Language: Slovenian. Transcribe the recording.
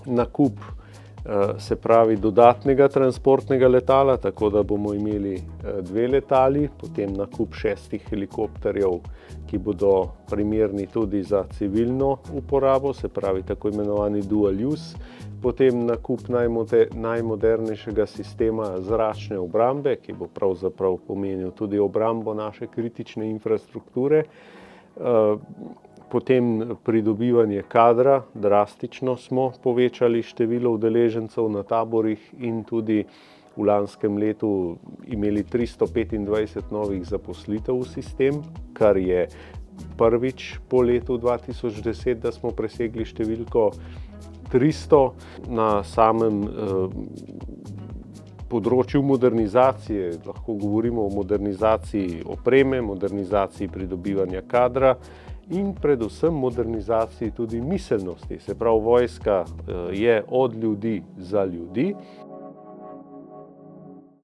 nakup se pravi dodatnega transportnega letala, tako da bomo imeli 2 letali, potem nakup 6 helikopterjev, ki bodo primerni tudi za civilno uporabo, se pravi tako imenovani dual use, potem nakup najmodernejšega sistema zračne obrambe, ki bo pravzaprav pomenil tudi obrambo naše kritične infrastrukture, potem pridobivanje kadra, drastično smo povečali število udeležencev na taborih in tudi v lanskem letu imeli 325 novih zaposlitev v sistem, kar je prvič po letu 2010, da smo presegli številko 300. Na samem področju modernizacije lahko govorimo o modernizaciji opreme, modernizaciji pridobivanja kadra in predvsem modernizaciji tudi miselnosti. Se pravi, vojska je od ljudi za ljudi.